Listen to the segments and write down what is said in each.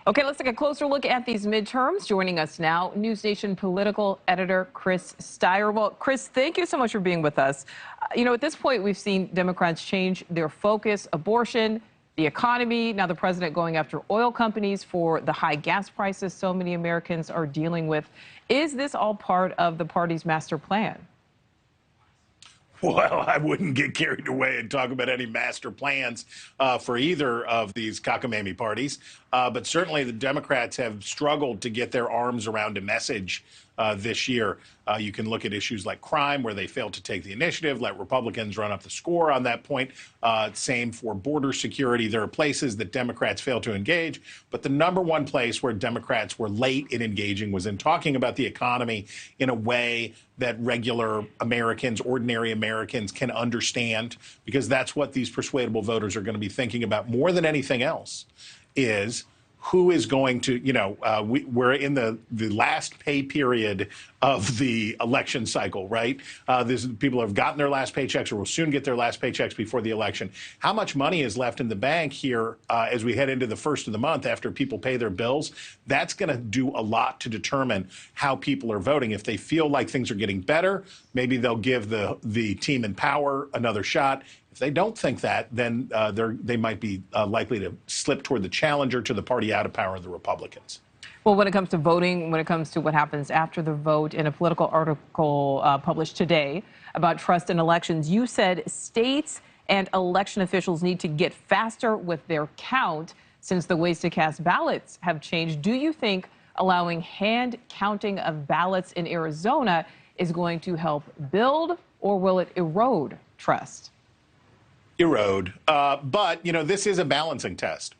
Okay, let's take a closer look at these midterms. Joining us now, NewsNation political editor Chris Stirewalt. Chris, thank you so much for being with us. At this point, we've seen Democrats change their focus: abortion, the economy, now the president going after oil companies for the high gas prices so many Americans are dealing with. Is this all part of the party's master plan? Well, I wouldn't get carried away and talk about any master plans for either of these cockamamie parties. But certainly the Democrats have struggled to get their arms around a message this year. You can look at issues like crime, where they failed to take the initiative, let Republicans run up the score on that point. Same for border security. There are places that Democrats fail to engage. But the number one place where Democrats were late in engaging was in talking about the economy in a way that regular Americans, ordinary Americans can understand, because that's what these persuadable voters are going to be thinking about more than anything else, is who is going to, we're in the last pay period of the election cycle, right? People have gotten their last paychecks or will soon get their last paychecks before the election. How much money is left in the bank here as we head into the first of the month after people pay their bills? That's going to do a lot to determine how people are voting. If they feel like things are getting better, maybe they'll give the team in power another shot. If they don't think that, then they might be likely to slip toward the challenger to the party out of power, the Republicans. Well, when it comes to voting, when it comes to what happens after the vote, in a political article published today about trust in elections, you said states and election officials need to get faster with their count since the ways to cast ballots have changed. Do you think allowing hand counting of ballots in Arizona is going to help build, or will it erode trust? Erode. But, this is a balancing test.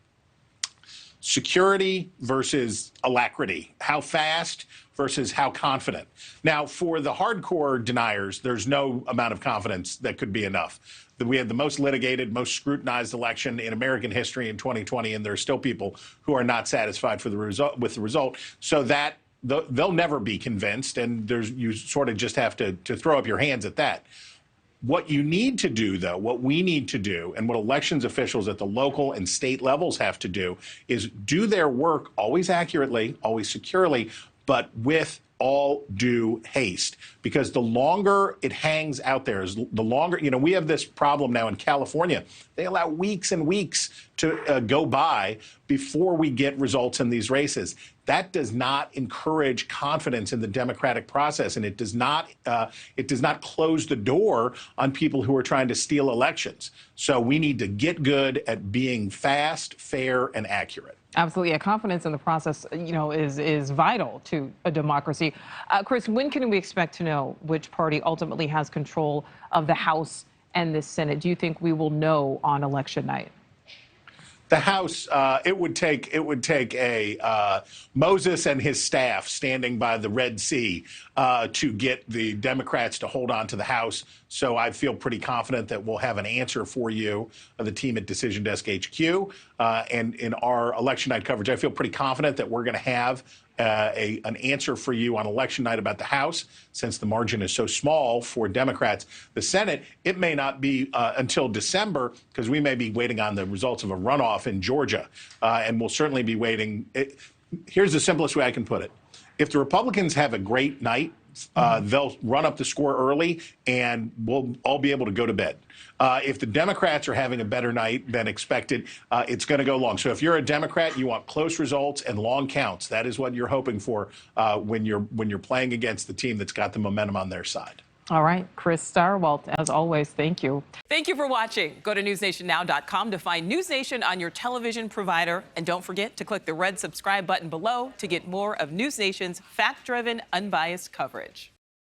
Security versus alacrity. How fast versus how confident. Now, for the hardcore deniers, there's no amount of confidence that could be enough. We had the most litigated, most scrutinized election in American history in 2020, and there are still people who are not satisfied with the result. So that they'll never be convinced, and you sort of just have to throw up your hands at that. What you need to do, though, what we need to do, and what elections officials at the local and state levels have to do, is do their work always accurately, always securely, but with all due haste. Because the longer it hangs out there, the longer, we have this problem now in California. They allow weeks and weeks to go by before we get results in these races. That does not encourage confidence in the democratic process, and it does not close the door on people who are trying to steal elections. So we need to get good at being fast, fair, and accurate. Absolutely. Yeah, confidence in the process, is vital to a democracy. Chris, when can we expect to know which party ultimately has control of the House and the Senate? Do you think we will know on election night? The House, it would take a Moses and his staff standing by the Red Sea to get the Democrats to hold on to the House. So I feel pretty confident that we'll have an answer for you, the team at Decision Desk HQ. And in our election night coverage, I feel pretty confident that we're going to have an answer for you on election night about the House, since the margin is so small for Democrats. The Senate, it may not be until December, because we may be waiting on the results of a runoff in Georgia, and we'll certainly be waiting. Here's the simplest way I can put it. If the Republicans have a great night, they'll run up the score early, and we'll all be able to go to bed. If the Democrats are having a better night than expected, it's going to go long. So if you're a Democrat, you want close results and long counts. That is what you're hoping for when you're playing against the team that's got the momentum on their side. All right. Chris Stirewalt, as always, thank you. Thank you for watching. Go to newsnationnow.com to find NewsNation on your television provider. And don't forget to click the red subscribe button below to get more of NewsNation's fact-driven, unbiased coverage.